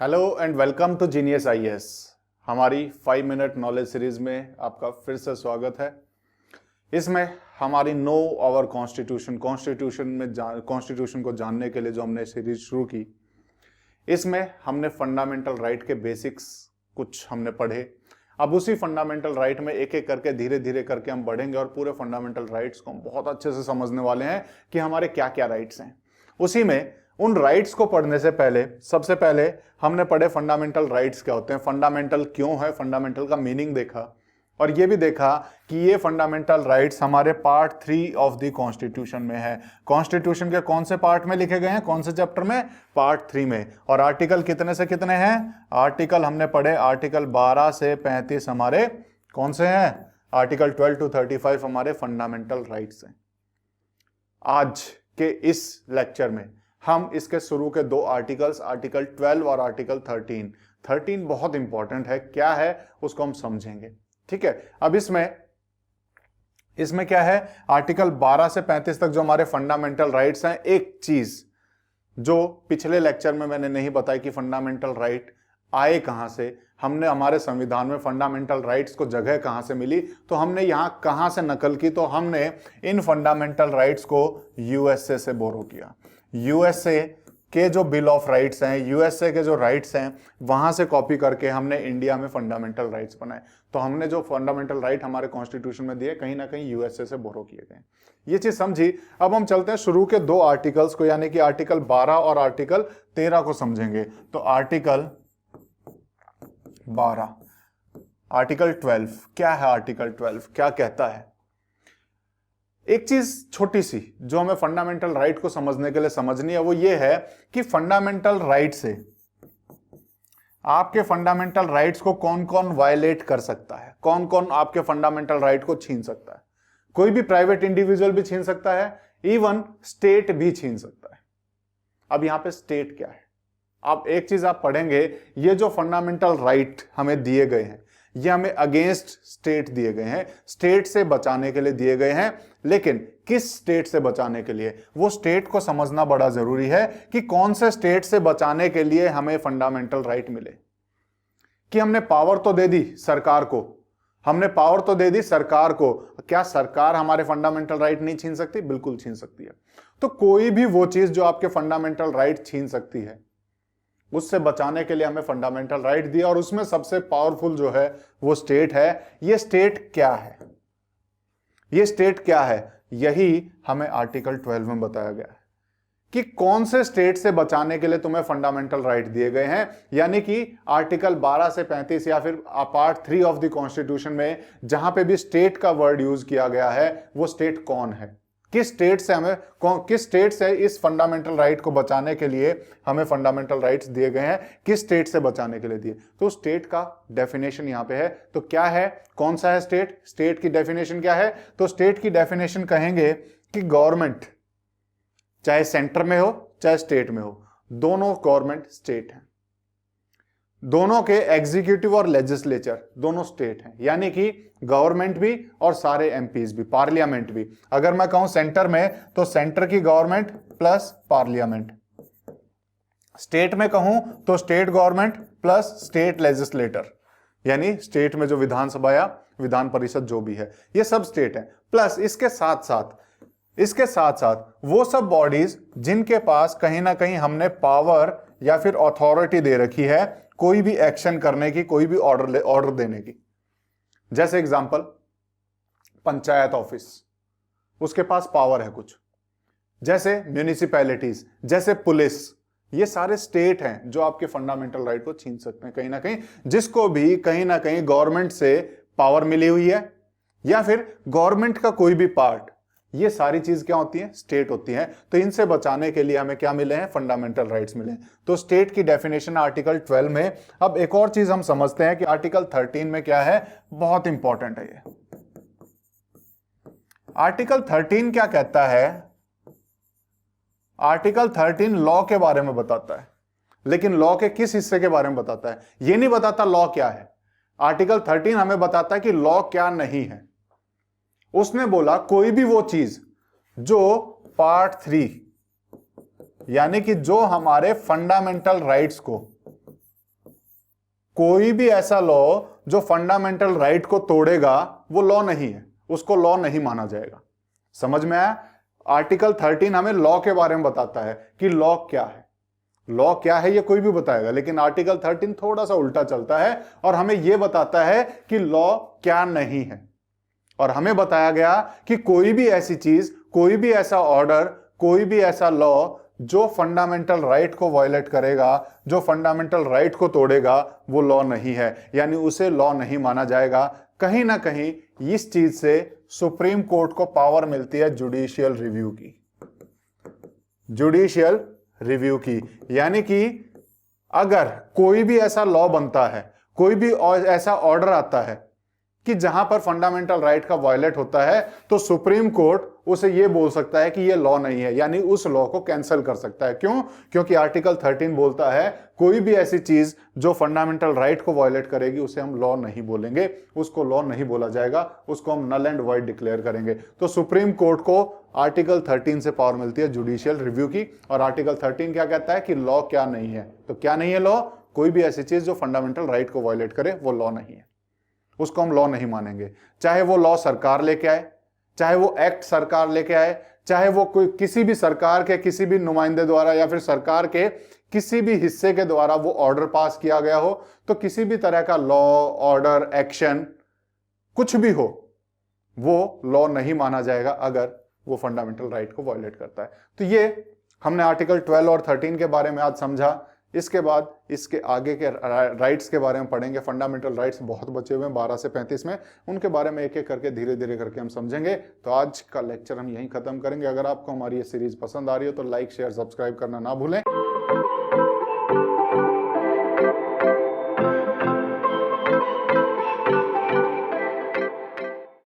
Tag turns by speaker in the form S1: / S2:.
S1: Hello and welcome to genius IAS. हमारी 5 minute knowledge series में आपका फिर से स्वागत है। इसमें हमारी नो आवर कॉन्स्टिट्यूशन कॉन्स्टिट्यूशन को जानने के लिए जो हमने सीरीज शुरू की, इसमें हमने फंडामेंटल राइट के बेसिक्स कुछ हमने पढ़े। अब उसी फंडामेंटल राइट में एक एक करके धीरे धीरे करके हम बढ़ेंगे और पूरे फंडामेंटल राइट्स को हम बहुत अच्छे से समझने वाले हैं कि हमारे क्या क्या राइट्स हैं। उसी में उन राइट्स को पढ़ने से पहले सबसे पहले हमने पढ़े फंडामेंटल राइट्स क्या होते हैं, फंडामेंटल क्यों है, फंडामेंटल का मीनिंग देखा और ये भी देखा कि ये फंडामेंटल राइट्स हमारे पार्ट 3 ऑफ द कॉन्स्टिट्यूशन में है। कॉन्स्टिट्यूशन के कौन से पार्ट में लिखे गए हैं, कौन से चैप्टर में, पार्ट 3 में। और आर्टिकल कितने से कितने हैं, आर्टिकल हमने पढ़े आर्टिकल 12 से 35 हमारे कौन से हैं, आर्टिकल 12 टू 35 हमारे फंडामेंटल राइट्स हैं। आज के इस लेक्चर में हम इसके शुरू के दो आर्टिकल्स, आर्टिकल 12 और आर्टिकल 13 बहुत इंपॉर्टेंट है, क्या है उसको हम समझेंगे। ठीक है, अब इसमें क्या है, आर्टिकल 12 से 35 तक जो हमारे फंडामेंटल राइट्स हैं, एक चीज जो पिछले लेक्चर में मैंने नहीं बताई कि फंडामेंटल राइट आए कहां से, हमने हमारे संविधान में फंडामेंटल राइट्स को जगह कहां से मिली, तो हमने यहां कहां से नकल की, तो हमने इन फंडामेंटल राइट्स को यूएसए से बोरो किया। यूएसए के जो बिल ऑफ राइट्स हैं, यूएसए के जो राइट्स हैं, वहां से कॉपी करके हमने इंडिया में फंडामेंटल राइट्स बनाए। तो हमने जो फंडामेंटल राइट हमारे कॉन्स्टिट्यूशन में दिए, कहीं ना कहीं यूएसए से बोरो किए गए। ये चीज समझी। अब हम चलते हैं शुरू के दो आर्टिकल्स को, यानी कि आर्टिकल 12 और आर्टिकल 13 को समझेंगे। तो आर्टिकल 12, आर्टिकल 12 क्या है, आर्टिकल 12 क्या कहता है। एक चीज छोटी सी जो हमें फंडामेंटल राइट को समझने के लिए समझनी है, वो ये है कि फंडामेंटल राइट से आपके फंडामेंटल राइट्स को कौन कौन वायलेट कर सकता है, कौन कौन आपके फंडामेंटल राइट को छीन सकता है। कोई भी प्राइवेट इंडिविजुअल भी छीन सकता है, इवन स्टेट भी छीन सकता है। अब यहां पे स्टेट क्या है, अब एक चीज आप पढ़ेंगे, ये जो फंडामेंटल राइट हमें दिए गए हैं, ये हमें अगेंस्ट स्टेट दिए गए हैं, स्टेट से बचाने के लिए दिए गए हैं। लेकिन किस स्टेट से बचाने के लिए, वो स्टेट को समझना बड़ा जरूरी है कि कौन से स्टेट से बचाने के लिए हमें फंडामेंटल राइट मिले। कि हमने पावर तो दे दी सरकार को, हमने पावर तो दे दी सरकार को, क्या सरकार हमारे फंडामेंटल राइट नहीं छीन सकती? बिल्कुल छीन सकती है। तो कोई भी वो चीज जो आपके फंडामेंटल राइट छीन सकती है, उससे बचाने के लिए हमें फंडामेंटल राइट दिया, और उसमें सबसे पावरफुल जो है वो स्टेट है। ये स्टेट क्या है, ये स्टेट क्या है, यही हमें आर्टिकल 12 में बताया गया है कि कौन से स्टेट से बचाने के लिए तुम्हें फंडामेंटल राइट दिए गए हैं। यानी कि आर्टिकल 12 से 35 या फिर पार्ट 3 ऑफ द कॉन्स्टिट्यूशन में जहां पे भी स्टेट का वर्ड यूज किया गया है, वो स्टेट कौन है, किस स्टेट से इस फंडामेंटल राइट को बचाने के लिए हमें फंडामेंटल राइट्स दिए गए हैं, किस स्टेट से बचाने के लिए दिए। तो स्टेट का डेफिनेशन यहां पे है। तो क्या है, कौन सा है स्टेट, स्टेट की डेफिनेशन क्या है। तो स्टेट की डेफिनेशन कहेंगे कि गवर्नमेंट चाहे सेंटर में हो चाहे स्टेट में हो, दोनों गवर्नमेंट स्टेट हैं, दोनों के एग्जीक्यूटिव और लेजिस्लेचर दोनों स्टेट हैं। यानी कि गवर्नमेंट भी और सारे एमपीज भी, पार्लियामेंट भी। अगर मैं कहूं सेंटर में, तो सेंटर की गवर्नमेंट प्लस पार्लियामेंट। स्टेट में कहूं तो state government plus state legislator, यानी स्टेट में जो विधानसभा या विधान परिषद जो भी है, ये सब स्टेट है। प्लस इसके साथ साथ वो सब बॉडीज जिनके पास कहीं ना कहीं हमने पावर या फिर अथॉरिटी दे रखी है कोई भी एक्शन करने की, कोई भी ऑर्डर देने की। जैसे एग्जांपल, पंचायत ऑफिस, उसके पास पावर है कुछ। जैसे म्यूनिसिपैलिटीज, जैसे पुलिस, ये सारे स्टेट हैं जो आपके फंडामेंटल राइट को छीन सकते हैं कहीं ना कहीं, जिसको भी कहीं ना कहीं गवर्नमेंट से पावर मिली हुई है या फिर गवर्नमेंट का कोई भी पार्ट। ये सारी चीज क्या होती है, स्टेट होती है। तो इनसे बचाने के लिए हमें क्या मिले हैं, फंडामेंटल राइट्स मिले हैं। तो स्टेट की डेफिनेशन आर्टिकल 12 में। अब एक और चीज हम समझते हैं कि आर्टिकल 13 में क्या है, बहुत इंपॉर्टेंट है ये। आर्टिकल 13 क्या कहता है, आर्टिकल 13 लॉ के बारे में बताता है, लेकिन लॉ के किस हिस्से के बारे में बताता है, ये नहीं बताता लॉ क्या है। आर्टिकल 13 हमें बताता है कि लॉ क्या नहीं है। उसने बोला कोई भी वो चीज जो पार्ट 3 यानी कि जो हमारे फंडामेंटल राइट्स को कोई भी ऐसा लॉ जो फंडामेंटल राइट को तोड़ेगा वो लॉ नहीं है, उसको लॉ नहीं माना जाएगा। समझ में आया? आर्टिकल 13 हमें लॉ के बारे में बताता है कि लॉ क्या है। लॉ क्या है ये कोई भी बताएगा, लेकिन आर्टिकल 13 थोड़ा सा उल्टा चलता है और हमें यह बताता है कि लॉ क्या नहीं है। और हमें बताया गया कि कोई भी ऐसी चीज, कोई भी ऐसा ऑर्डर, कोई भी ऐसा लॉ जो फंडामेंटल राइट को वायलेट करेगा, जो फंडामेंटल राइट को तोड़ेगा, वो लॉ नहीं है, यानी उसे लॉ नहीं माना जाएगा। कहीं ना कहीं इस चीज से सुप्रीम कोर्ट को पावर मिलती है जुडिशियल रिव्यू की, जुडिशियल रिव्यू की। यानी कि अगर कोई भी ऐसा लॉ बनता है, कोई भी ऐसा ऑर्डर आता है कि जहां पर फंडामेंटल राइट का वायलेट होता है, तो सुप्रीम कोर्ट उसे यह बोल सकता है कि यह लॉ नहीं है, यानी उस लॉ को कैंसिल कर सकता है। क्यों? क्योंकि आर्टिकल 13 बोलता है कोई भी ऐसी चीज जो फंडामेंटल राइट को वायलेट करेगी उसे हम लॉ नहीं बोलेंगे, उसको लॉ नहीं बोला जाएगा, उसको हम नल एंड वॉइड डिक्लेयर करेंगे। तो सुप्रीम कोर्ट को आर्टिकल 13 से पावर मिलती है जुडिशियल रिव्यू की। और आर्टिकल 13 क्या कहता है कि लॉ क्या नहीं है। तो क्या नहीं है लॉ? कोई भी ऐसी चीज जो फंडामेंटल राइट को वायलेट करे वो लॉ नहीं है, उसको हम लॉ नहीं मानेंगे। चाहे वो लॉ सरकार लेके आए, चाहे वो एक्ट सरकार लेके आए, चाहे वो कोई किसी भी सरकार के किसी भी नुमाइंदे द्वारा या फिर सरकार के किसी भी हिस्से के द्वारा वो ऑर्डर पास किया गया हो, तो किसी भी तरह का लॉ, ऑर्डर, एक्शन कुछ भी हो, वो लॉ नहीं माना जाएगा अगर वो फंडामेंटल राइट को वायलेट करता है। तो ये हमने आर्टिकल 12 और 13 के बारे में आज समझा। इसके बाद इसके आगे के राइट्स के बारे में पढ़ेंगे। फंडामेंटल राइट्स बहुत बचे हुए हैं 12 से 35 में, उनके बारे में एक एक करके धीरे धीरे करके हम समझेंगे। तो आज का लेक्चर हम यहीं खत्म करेंगे। अगर आपको हमारी ये सीरीज पसंद आ रही हो तो लाइक, शेयर, सब्सक्राइब करना ना भूलें।